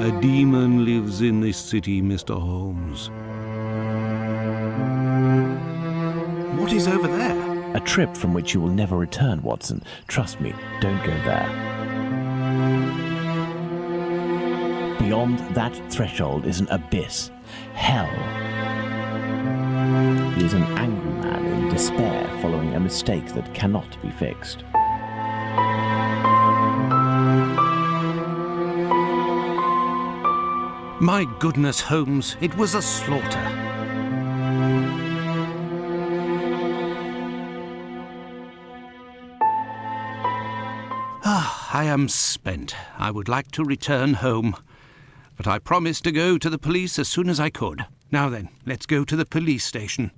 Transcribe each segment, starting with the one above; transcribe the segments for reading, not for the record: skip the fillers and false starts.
A demon lives in this city, Mr. Holmes. What is over there? A trip from which you will never return, Watson. Trust me, don't go there. Beyond that threshold is an abyss. Hell. He is an angry man in despair following a mistake that cannot be fixed. My goodness, Holmes, it was a slaughter. I am spent. I would like to return home, but I promised to go to the police as soon as I could. Now then, let's go to the police station.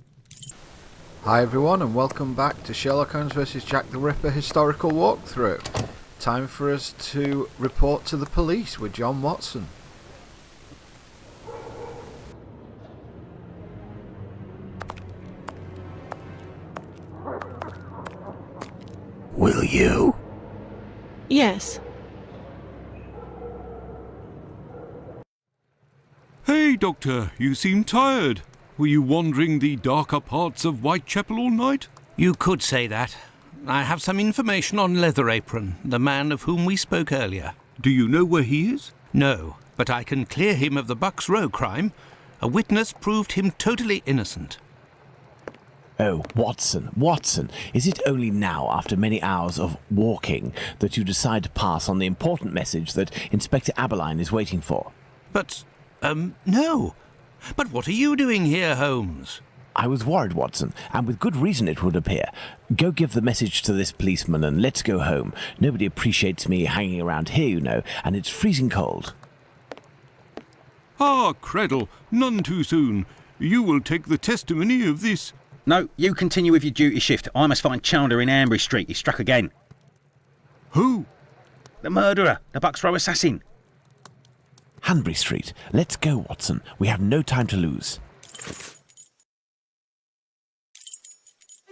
Hi everyone, and welcome back to Sherlock Holmes vs. Jack the Ripper historical walkthrough. Time for us to report to the police with John Watson. Will you? Yes. Hey, Doctor, you seem tired. Were you wandering the darker parts of Whitechapel all night? You could say that. I have some information on Leatherapron, the man of whom we spoke earlier. Do you know where he is? No, but I can clear him of the Bucks Row crime. A witness proved him totally innocent. Oh, Watson, is it only now, after many hours of walking, that you decide to pass on the important message that Inspector Aberline is waiting for? But, no. But what are you doing here, Holmes? I was worried, Watson, and with good reason it would appear. Go give the message to this policeman and let's go home. Nobody appreciates me hanging around here, you know, and it's freezing cold. Ah, Creddle, none too soon. You will take the testimony of this... No, you continue with your duty shift. I must find Chandler in Ambury Street. He's struck again. Who? The murderer, the Bucks Row assassin. Hanbury Street. Let's go, Watson. We have no time to lose.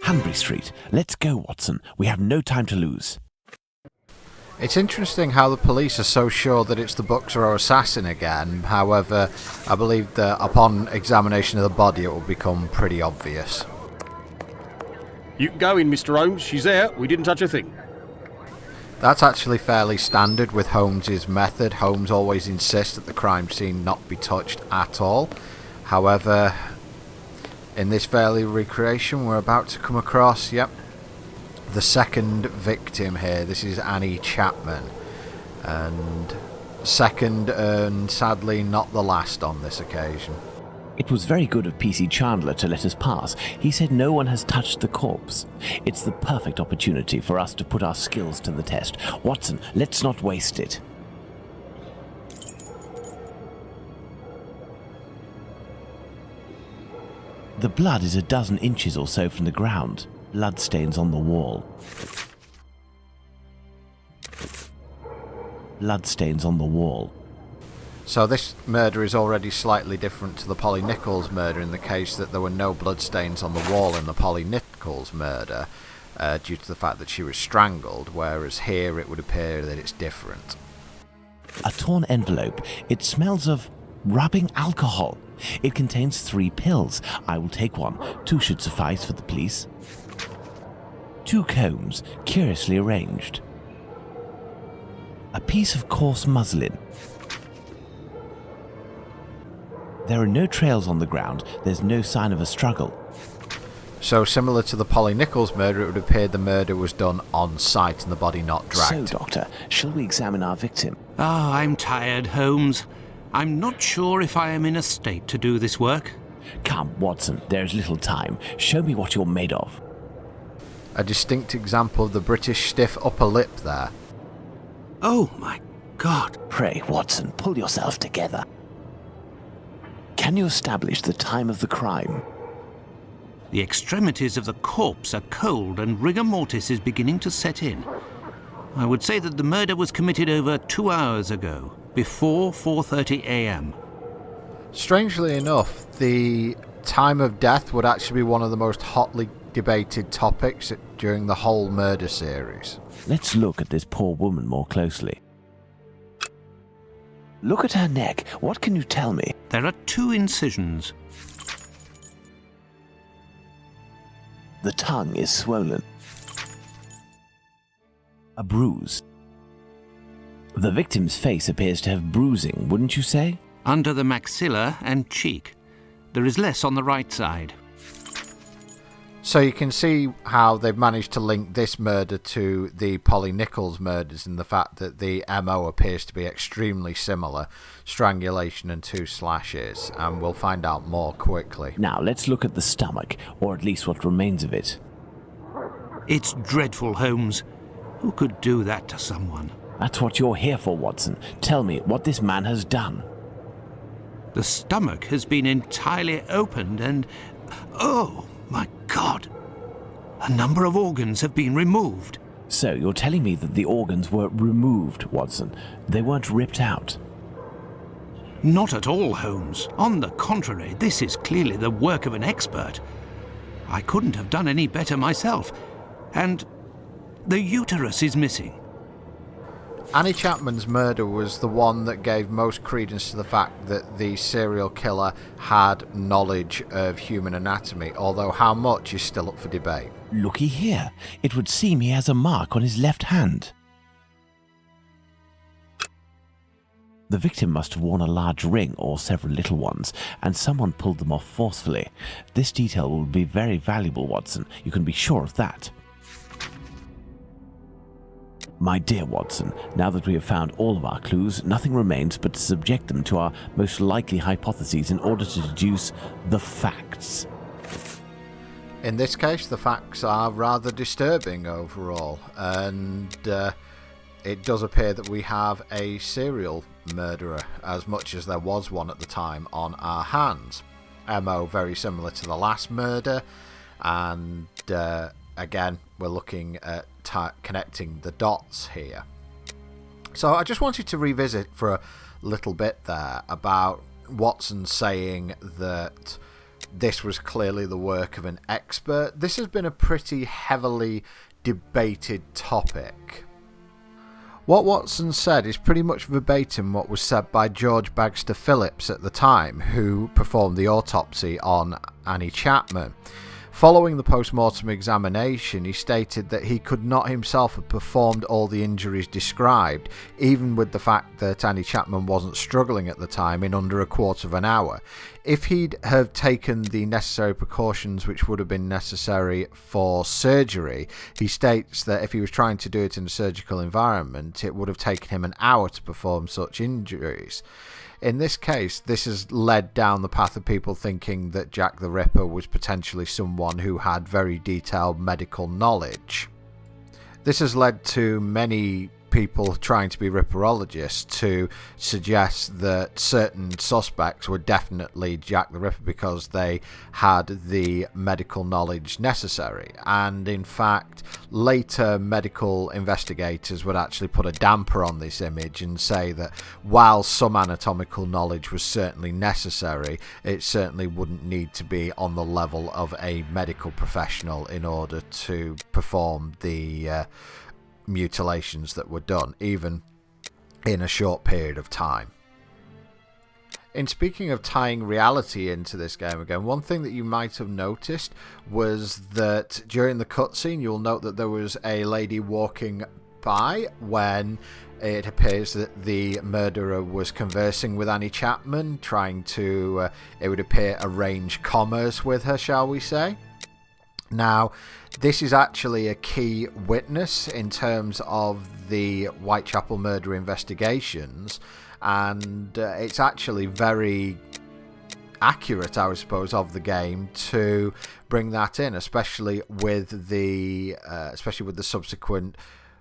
Hanbury Street. Let's go, Watson. We have no time to lose. It's interesting how the police are so sure that it's the Bucks Row assassin again. However, I believe that upon examination of the body it will become pretty obvious. You can go in, Mr. Holmes. She's there. We didn't touch a thing. That's actually fairly standard with Holmes's method. Holmes always insists that the crime scene not be touched at all. However, in this fairly recreation we're about to come across, the second victim here. This is Annie Chapman. And second and sadly not the last on this occasion. It was very good of PC Chandler to let us pass. He said no one has touched the corpse. It's the perfect opportunity for us to put our skills to the test. Watson, let's not waste it. The blood is a dozen inches or so from the ground. Bloodstains on the wall. Bloodstains on the wall. So this murder is already slightly different to the Polly Nichols murder in the case that there were no bloodstains on the wall in the Polly Nichols murder due to the fact that she was strangled, whereas here it would appear that it's different. A torn envelope. It smells of rubbing alcohol. It contains 3 pills. I will take one. 2 should suffice for the police. 2 combs, curiously arranged. A piece of coarse muslin. There are no trails on the ground. There's no sign of a struggle. So similar to the Polly Nichols murder, it would appear the murder was done on site and the body not dragged. So, Doctor, shall we examine our victim? I'm tired, Holmes. I'm not sure if I am in a state to do this work. Come, Watson, there is little time. Show me what you're made of. A distinct example of the British stiff upper lip there. Oh my God. Pray, Watson, pull yourself together. Can you establish the time of the crime? The extremities of the corpse are cold and rigor mortis is beginning to set in. I would say that the murder was committed over 2 hours ago, before 4:30 a.m. Strangely enough, the time of death would actually be one of the most hotly debated topics during the whole murder series. Let's look at this poor woman more closely. Look at her neck. What can you tell me? There are 2 incisions. The tongue is swollen. A bruise. The victim's face appears to have bruising, wouldn't you say? Under the maxilla and cheek. There is less on the right side. So you can see how they've managed to link this murder to the Polly Nichols murders, and the fact that the MO appears to be extremely similar. Strangulation and 2 slashes, and we'll find out more quickly. Now let's look at the stomach, or at least what remains of it. It's dreadful, Holmes. Who could do that to someone? That's what you're here for, Watson. Tell me what this man has done. The stomach has been entirely opened and... Oh, my God! A number of organs have been removed. So you're telling me that the organs were removed, Watson? They weren't ripped out? Not at all, Holmes. On the contrary, this is clearly the work of an expert. I couldn't have done any better myself. And the uterus is missing. Annie Chapman's murder was the one that gave most credence to the fact that the serial killer had knowledge of human anatomy, although how much is still up for debate. Looky here. It would seem he has a mark on his left hand. The victim must have worn a large ring or several little ones, and someone pulled them off forcefully. This detail will be very valuable, Watson. You can be sure of that. My dear Watson, now that we have found all of our clues, nothing remains but to subject them to our most likely hypotheses in order to deduce the facts. In this case, the facts are rather disturbing overall, and it does appear that we have a serial murderer, as much as there was one at the time, on our hands. MO very similar to the last murder, and again, we're looking at connecting the dots here. So I just wanted to revisit for a little bit there about Watson saying that this was clearly the work of an expert. This has been a pretty heavily debated topic. What Watson said is pretty much verbatim what was said by George Bagster Phillips at the time, who performed the autopsy on Annie Chapman. Following the post-mortem examination, he stated that he could not himself have performed all the injuries described, even with the fact that Annie Chapman wasn't struggling at the time, in under a quarter of an hour. If he'd have taken the necessary precautions which would have been necessary for surgery, he states that if he was trying to do it in a surgical environment, it would have taken him an hour to perform such injuries. In this case, this has led down the path of people thinking that Jack the Ripper was potentially someone who had very detailed medical knowledge. This has led to many people trying to be ripperologists to suggest that certain suspects were definitely Jack the Ripper because they had the medical knowledge necessary. And in fact, later medical investigators would actually put a damper on this image and say that while some anatomical knowledge was certainly necessary, it certainly wouldn't need to be on the level of a medical professional in order to perform the mutilations that were done, even in a short period of time. In speaking of tying reality into this game again, one thing that you might have noticed was that during the cutscene, you'll note that there was a lady walking by when it appears that the murderer was conversing with Annie Chapman, trying to, it would appear, arrange commerce with her, shall we say. Now, this is actually a key witness in terms of the Whitechapel murder investigations, and it's actually very accurate, I suppose, of the game to bring that in, especially with the subsequent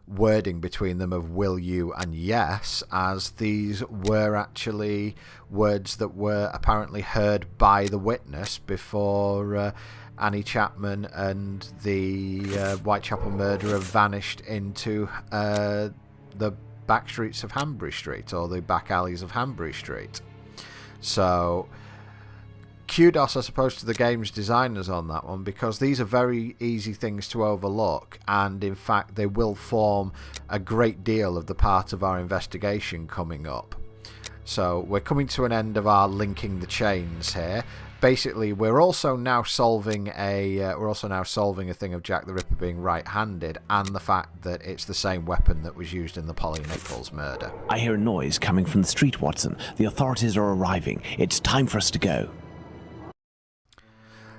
wording between them of will you and yes, as these were actually words that were apparently heard by the witness before Annie Chapman and the Whitechapel murderer vanished into the back streets of Hanbury Street, or the back alleys of Hanbury Street. So kudos, I suppose, to the game's designers on that one, because these are very easy things to overlook, and in fact they will form a great deal of the part of our investigation coming up. So we're coming to an end of our linking the chains here. Basically, we're also now solving a thing of Jack the Ripper being right-handed, and the fact that it's the same weapon that was used in the Polly Nichols murder. I hear a noise coming from the street, Watson. The authorities are arriving. It's time for us to go.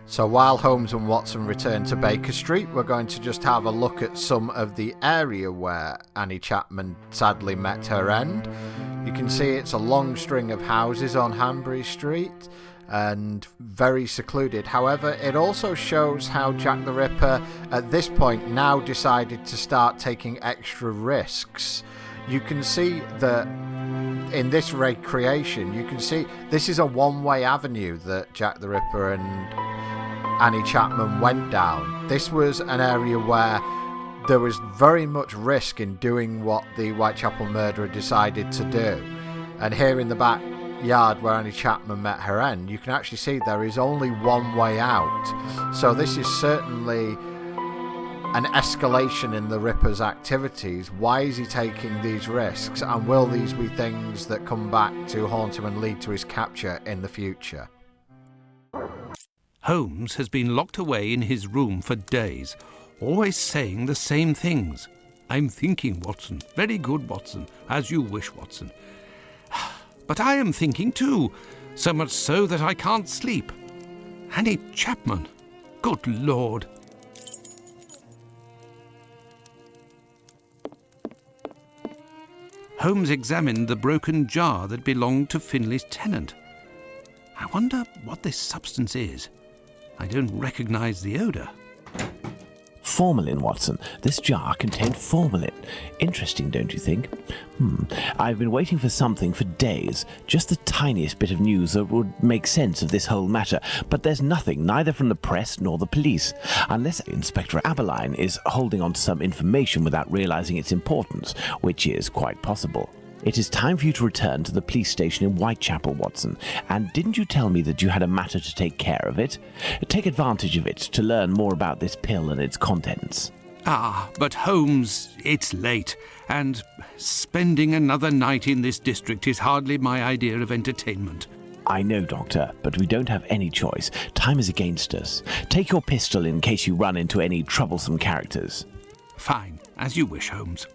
So while Holmes and Watson return to Baker Street, we're going to just have a look at some of the area where Annie Chapman sadly met her end. You can see it's a long string of houses on Hanbury Street and very secluded. However, it also shows how Jack the Ripper at this point now decided to start taking extra risks. You can see that in this recreation, you can see this is a one-way avenue that Jack the Ripper and Annie Chapman went down. This was an area where there was very much risk in doing what the Whitechapel murderer decided to do. And here in the backyard where Annie Chapman met her end, you can actually see there is only one way out. So this is certainly an escalation in the Ripper's activities. Why is he taking these risks? And will these be things that come back to haunt him and lead to his capture in the future? Holmes has been locked away in his room for days, always saying the same things. I'm thinking, Watson. Very good, Watson. As you wish, Watson. But I am thinking too, so much so that I can't sleep. Annie Chapman. Good Lord. Holmes examined the broken jar that belonged to Finley's tenant. I wonder what this substance is. I don't recognize the odour. Formalin, Watson. This jar contained formalin. Interesting, don't you think? I've been waiting for something for days. Just the tiniest bit of news that would make sense of this whole matter. But there's nothing, neither from the press nor the police. Unless Inspector Aberline is holding on to some information without realizing its importance, which is quite possible. It is time for you to return to the police station in Whitechapel, Watson. And didn't you tell me that you had a matter to take care of it? Take advantage of it to learn more about this pill and its contents. Ah, but Holmes, it's late, and spending another night in this district is hardly my idea of entertainment. I know, Doctor, but we don't have any choice. Time is against us. Take your pistol in case you run into any troublesome characters. Fine, as you wish, Holmes.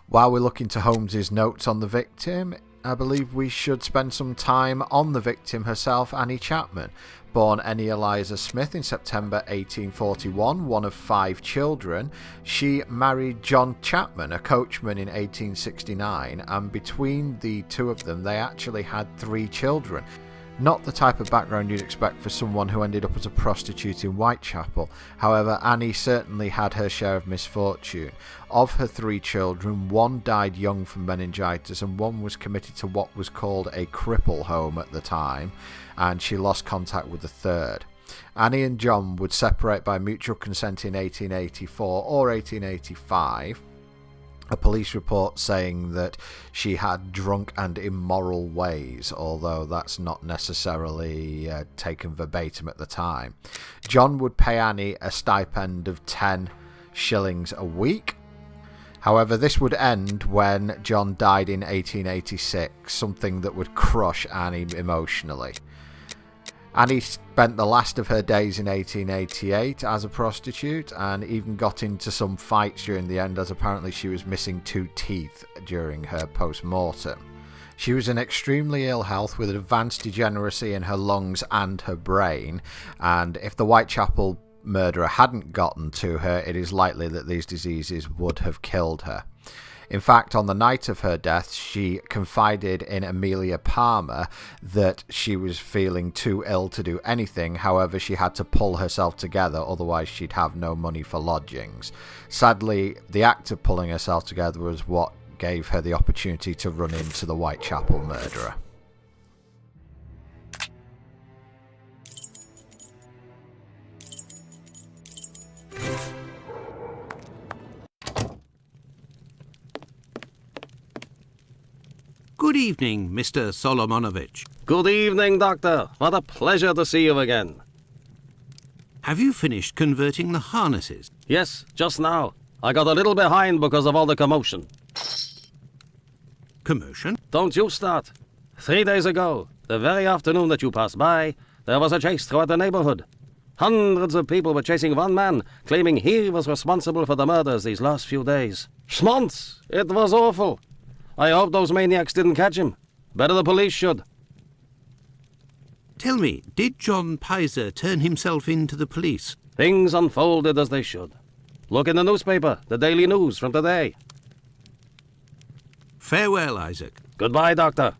While we're looking to Holmes's notes on the victim, I believe we should spend some time on the victim herself, Annie Chapman. Born Annie Eliza Smith in September 1841, one of 5 children, she married John Chapman, a coachman, in 1869, and between the two of them they actually had 3 children. Not the type of background you'd expect for someone who ended up as a prostitute in Whitechapel. However, Annie certainly had her share of misfortune. Of her 3 children, 1 died young from meningitis and 1 was committed to what was called a cripple home at the time, and she lost contact with the 3rd. Annie and John would separate by mutual consent in 1884 or 1885. A police report saying that she had drunk and immoral ways, although that's not necessarily taken verbatim at the time. John would pay Annie a stipend of 10 shillings a week. However, this would end when John died in 1886, something that would crush Annie emotionally. Annie spent the last of her days in 1888 as a prostitute and even got into some fights during the end, as apparently she was missing 2 teeth during her post-mortem. She was in extremely ill health with advanced degeneracy in her lungs and her brain, and if the Whitechapel murderer hadn't gotten to her, it is likely that these diseases would have killed her. In fact, on the night of her death, she confided in Amelia Palmer that she was feeling too ill to do anything. However, she had to pull herself together, otherwise she'd have no money for lodgings. Sadly, the act of pulling herself together was what gave her the opportunity to run into the Whitechapel murderer. Good evening, Mr. Solomonovich. Good evening, Doctor. What a pleasure to see you again. Have you finished converting the harnesses? Yes, just now. I got a little behind because of all the commotion. Commotion? Don't you start. 3 days ago, the very afternoon that you passed by, there was a chase throughout the neighborhood. Hundreds of people were chasing one man, claiming he was responsible for the murders these last few days. Schmonz! It was awful. I hope those maniacs didn't catch him. Better the police should. Tell me, did John Pizer turn himself in to the police? Things unfolded as they should. Look in the newspaper, the Daily News from today. Farewell, Isaac. Goodbye, Doctor.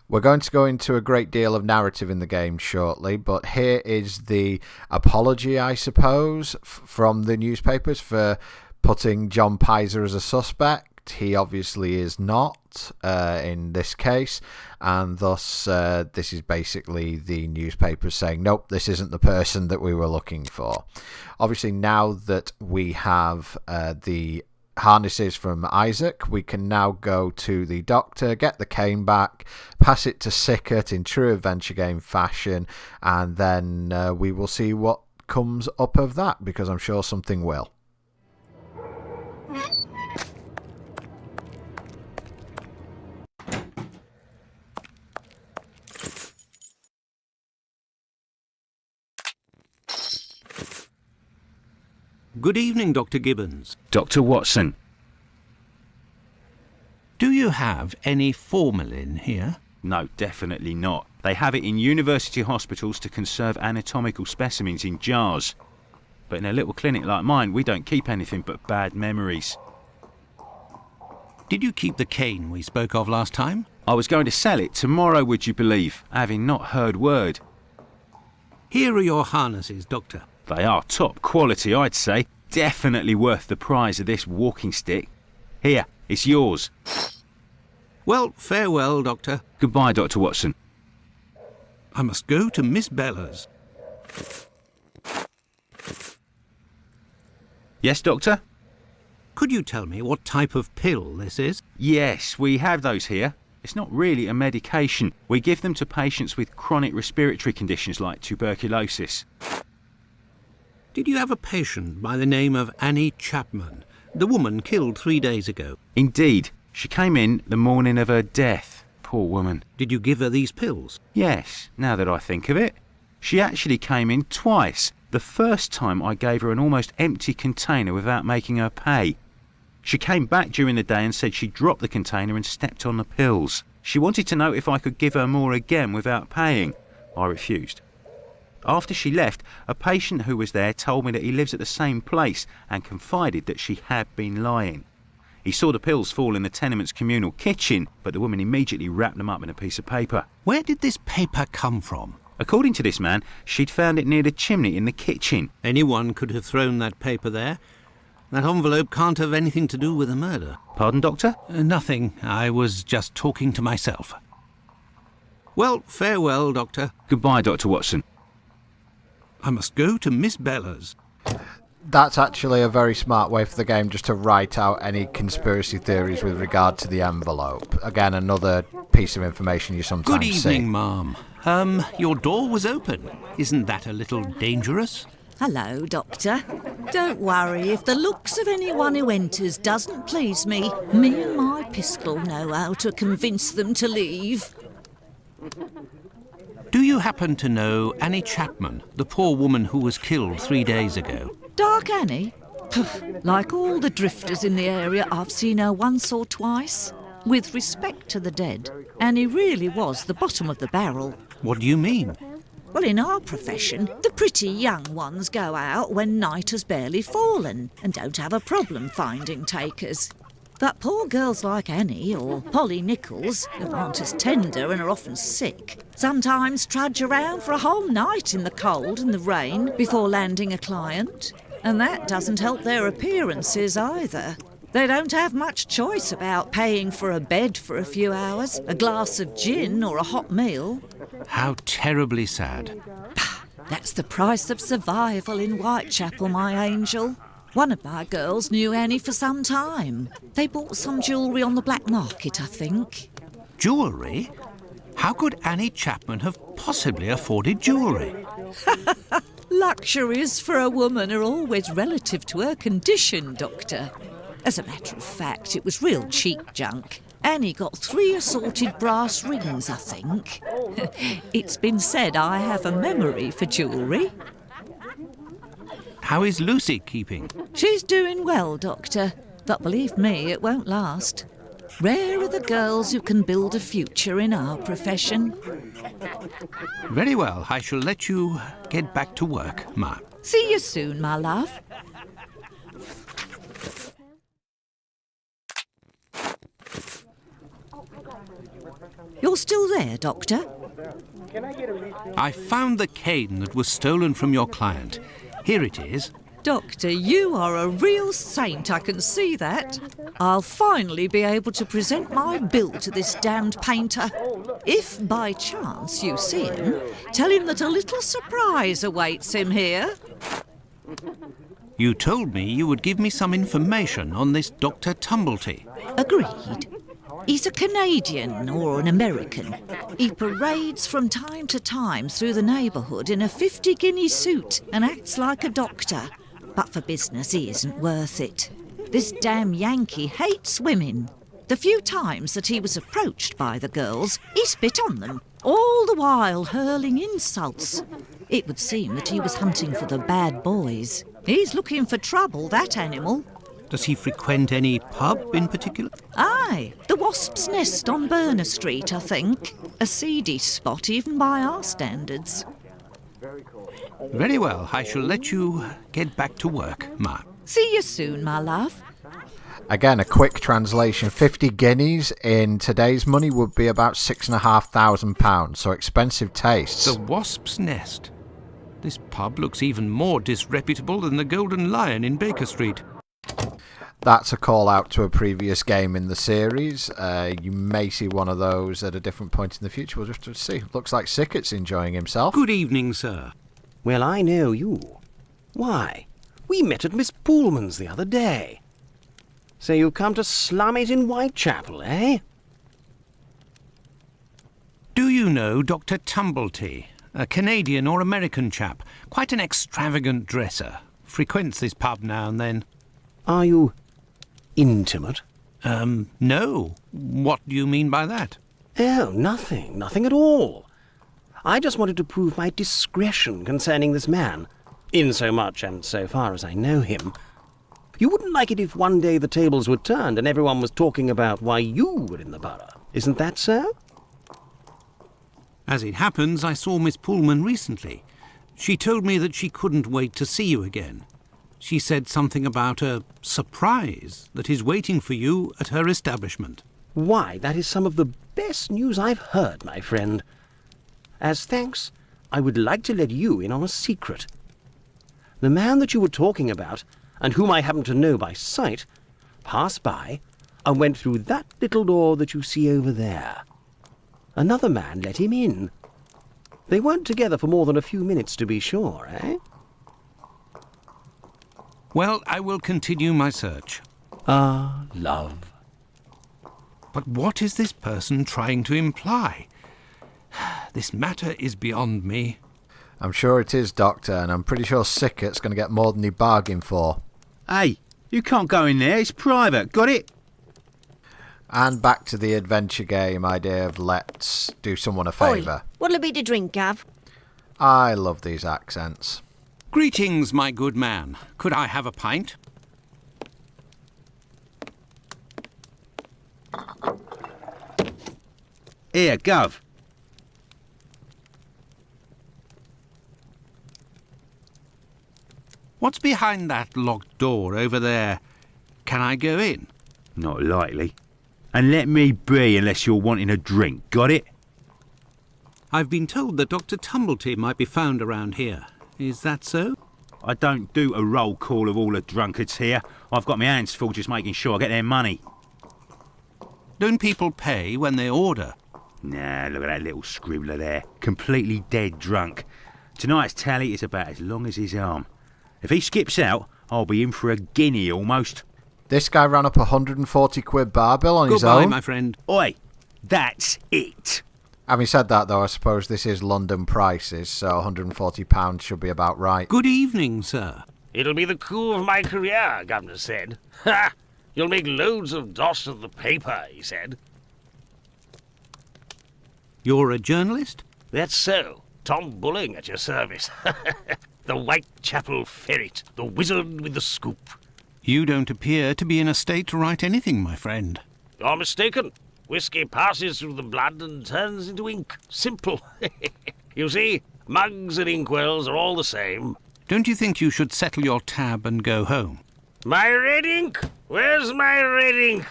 We're going to go into a great deal of narrative in the game shortly, but here is the apology, I suppose, from the newspapers for putting John Pizer as a suspect. He obviously is not in this case, and thus this is basically the newspapers saying, nope, this isn't the person that we were looking for. Obviously, now that we have the harnesses from Isaac, we can now go to the doctor, get the cane back, pass it to Sickert in true adventure game fashion, and then we will see what comes up of that, because I'm sure something will. Good evening, Dr. Gibbons. Dr. Watson. Do you have any formalin here? No, definitely not. They have it in university hospitals to conserve anatomical specimens in jars. But in a little clinic like mine, we don't keep anything but bad memories. Did you keep the cane we spoke of last time? I was going to sell it tomorrow, would you believe, having not heard word. Here are your harnesses, Doctor. They are top quality, I'd say. Definitely worth the price of this walking stick. Here, it's yours. Well, farewell, Doctor. Goodbye, Dr. Watson. I must go to Miss Bella's. Yes, Doctor? Could you tell me what type of pill this is? Yes, we have those here. It's not really a medication. We give them to patients with chronic respiratory conditions like tuberculosis. Did you have a patient by the name of Annie Chapman, the woman killed 3 days ago? Indeed. She came in the morning of her death. Poor woman. Did you give her these pills? Yes, now that I think of it. She actually came in twice. The first time I gave her an almost empty container without making her pay. She came back during the day and said she dropped the container and stepped on the pills. She wanted to know if I could give her more again without paying. I refused. After she left, a patient who was there told me that he lives at the same place and confided that she had been lying. He saw the pills fall in the tenement's communal kitchen, but the woman immediately wrapped them up in a piece of paper. Where did this paper come from? According to this man, she'd found it near the chimney in the kitchen. Anyone could have thrown that paper there. That envelope can't have anything to do with the murder. Pardon, Doctor? Nothing. I was just talking to myself. Well, farewell, Doctor. Goodbye, Dr. Watson. I must go to Miss Bella's. That's actually a very smart way for the game, just to write out any conspiracy theories with regard to the envelope. Again, another piece of information you sometimes see. Good evening, ma'am. Your door was open. Isn't that a little dangerous? Hello, Doctor. Don't worry if the looks of anyone who enters doesn't please me. Me and my pistol know how to convince them to leave. Do you happen to know Annie Chapman, the poor woman who was killed 3 days ago? Dark Annie? Like all the drifters in the area, I've seen her once or twice. With respect to the dead, Annie really was the bottom of the barrel. What do you mean? Well, in our profession, the pretty young ones go out when night has barely fallen and don't have a problem finding takers. But poor girls like Annie or Polly Nichols, who aren't as tender and are often sick, sometimes trudge around for a whole night in the cold and the rain before landing a client. And that doesn't help their appearances either. They don't have much choice about paying for a bed for a few hours, a glass of gin or a hot meal. How terribly sad. That's the price of survival in Whitechapel, my angel. One of my girls knew Annie for some time. They bought some jewellery on the black market, I think. Jewellery? How could Annie Chapman have possibly afforded jewellery? Luxuries for a woman are always relative to her condition, Doctor. As a matter of fact, it was real cheap junk. Annie got 3 assorted brass rings, I think. It's been said I have a memory for jewellery. How is Lucy keeping? She's doing well, Doctor, but believe me, it won't last. Rare are the girls who can build a future in our profession. Very well, I shall let you get back to work, Mark. See you soon, my love. You're still there, Doctor? I found the cane that was stolen from your client. Here it is. Doctor, you are a real saint, I can see that. I'll finally be able to present my bill to this damned painter. If by chance you see him, tell him that a little surprise awaits him here. You told me you would give me some information on this Dr. Tumblety. Agreed. He's a Canadian or an American. He parades from time to time through the neighbourhood in a 50-guinea suit and acts like a doctor. But for business, he isn't worth it. This damn Yankee hates women. The few times that he was approached by the girls, he spit on them, all the while hurling insults. It would seem that he was hunting for the bad boys. He's looking for trouble, that animal. Does he frequent any pub in particular? Aye, the Wasps Nest on Burner Street, I think. A seedy spot even by our standards. Very well, I shall let you get back to work, Mark. See you soon, my love. Again, a quick translation. 50 guineas in today's money would be about £6,500, so expensive tastes. The Wasps Nest. This pub looks even more disreputable than the Golden Lion in Baker Street. That's a call out to a previous game in the series. You may see one of those at a different point in the future. We'll just have to see. Looks like Sickett's enjoying himself. Good evening, sir. Well, I know you. Why? We met at Miss Poolman's the other day. So you've come to slum it in Whitechapel, eh? Do you know Dr. Tumblety, a Canadian or American chap? Quite an extravagant dresser. Frequents this pub now and then. Are you intimate? No. What do you mean by that? Oh, nothing. Nothing at all. I just wanted to prove my discretion concerning this man, insomuch and so far as I know him. You wouldn't like it if one day the tables were turned and everyone was talking about why you were in the borough. Isn't that so? As it happens, I saw Miss Poolman recently. She told me that she couldn't wait to see you again. She said something about a surprise that is waiting for you at her establishment. Why, that is some of the best news I've heard, my friend. As thanks, I would like to let you in on a secret. The man that you were talking about, and whom I happen to know by sight, passed by and went through that little door that you see over there. Another man let him in. They weren't together for more than a few minutes, to be sure, eh? Well, I will continue my search. Ah, love. But what is this person trying to imply? This matter is beyond me. I'm sure it is, Doctor, and I'm pretty sure Sickett's going to get more than he bargained for. Hey, you can't go in there. It's private. Got it? And back to the adventure game idea of let's do someone a favour. What'll it be to drink, Gav? I love these accents. Greetings, my good man. Could I have a pint? Here, Gov. What's behind that locked door over there? Can I go in? Not likely. And let me be unless you're wanting a drink. Got it? I've been told that Dr. Tumblety might be found around here. Is that so? I don't do a roll call of all the drunkards here. I've got my hands full just making sure I get their money. Don't people pay when they order? Nah, look at that little scribbler there. Completely dead drunk. Tonight's tally is about as long as his arm. If he skips out, I'll be in for a guinea almost. This guy ran up £140 bar bill on his Goodbye, own. my friend. Oi, that's it. Having said that, though, I suppose this is London prices, so £140 should be about right. Good evening, sir. It'll be the coup of my career, Governor said. Ha! You'll make loads of dots of the paper, he said. You're a journalist? That's so. Tom Bulling at your service. The Whitechapel ferret, the wizard with the scoop. You don't appear to be in a state to write anything, my friend. You're mistaken. Whiskey passes through the blood and turns into ink. Simple. You see, mugs and inkwells are all the same. Don't you think you should settle your tab and go home? My red ink? Where's my red ink?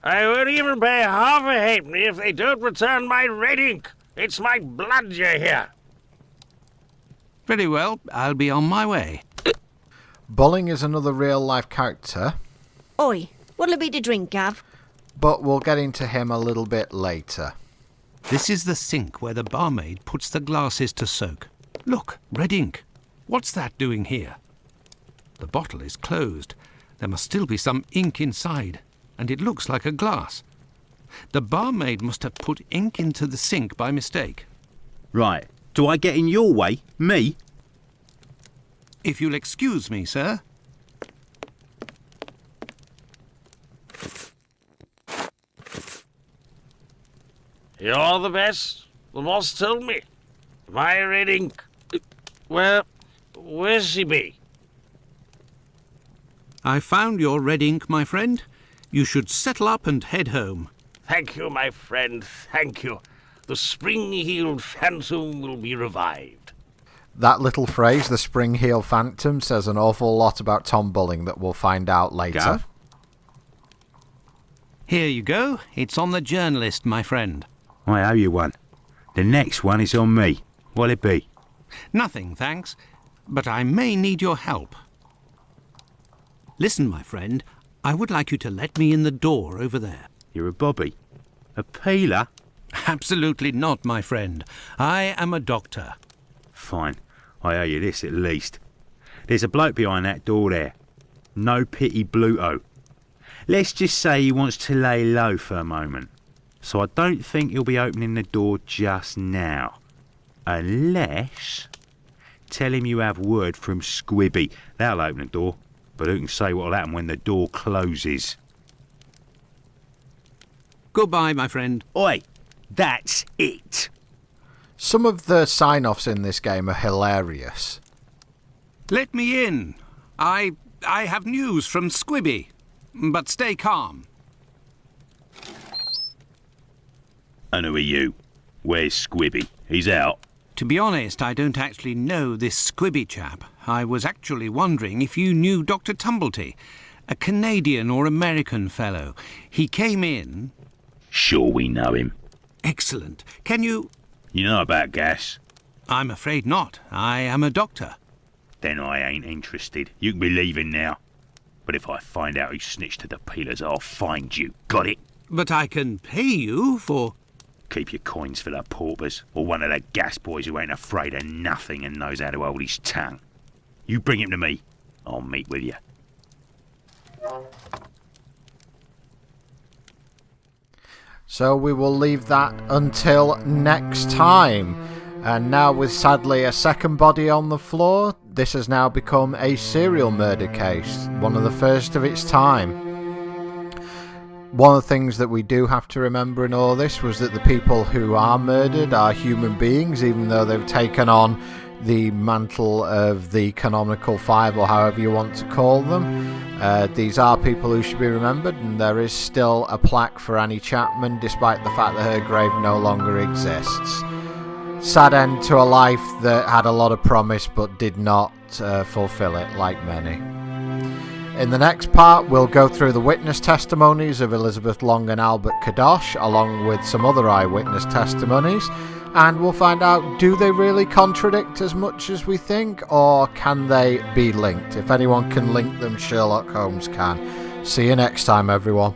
I won't even pay half a halfpenny if they don't return my red ink. It's my blood you hear. Very well, I'll be on my way. Bulling is another real-life character, Oi, what'll it be to drink, Gav? but we'll get into him a little bit later. This is the sink where the barmaid puts the glasses to soak. Look, red ink. What's that doing here? The bottle is closed. There must still be some ink inside, and it looks like a glass. The barmaid must have put ink into the sink by mistake. Right. Do I get in your way? Me? If you'll excuse me, sir. You're the best. The boss told me. My red ink. Where's she be? I found your red ink, my friend. You should settle up and head home. Thank you, my friend, thank you. The spring-heeled phantom will be revived. That little phrase, the spring-heel phantom, says an awful lot about Tom Bulling that we'll find out later. Gav? Here you go. It's on the Journalist, my friend. I owe you one. The next one is on me. What'll it be? Nothing, thanks. But I may need your help. Listen, my friend. I would like you to let me in the door over there. You're a bobby. A peeler? Absolutely not, my friend. I am a doctor. Fine. I owe you this at least. There's a bloke behind that door there. No pity Bluto. Let's just say he wants to lay low for a moment. So I don't think he'll be opening the door just now. Unless... Tell him you have word from Squibby. That'll open the door. But who can say what'll happen when the door closes? Goodbye, my friend. Oi! That's it! Some of the sign-offs in this game are hilarious. Let me in. I have news from Squibby. But stay calm. And who are you? Where's Squibby? He's out. To be honest, I don't actually know this Squibby chap. I was actually wondering if you knew Dr. Tumblety, a Canadian or American fellow. He came in... Sure we know him. Excellent. Can you... You know about gas? I'm afraid not. I am a doctor. Then I ain't interested. You can be leaving now. But if I find out who snitched to the peelers, I'll find you. Got it? But I can pay you for... Keep your coins for the paupers, or one of the gas boys who ain't afraid of nothing and knows how to hold his tongue. You bring him to me. I'll meet with you. So we will leave that until next time. And now with sadly a second body on the floor, this has now become a serial murder case, one of the first of its time. One of the things that we do have to remember in all this was that the people who are murdered are human beings, even though they've taken on the mantle of the canonical five, or however you want to call them. These are people who should be remembered, and there is still a plaque for Annie Chapman, despite the fact that her grave no longer exists. Sad end to a life that had a lot of promise but did not fulfill it, like many. In the next part, we'll go through the witness testimonies of Elizabeth Long and Albert Kadosh, along with some other eyewitness testimonies, and we'll find out, do they really contradict as much as we think, or can they be linked? If anyone can link them, Sherlock Holmes can. See you next time, everyone.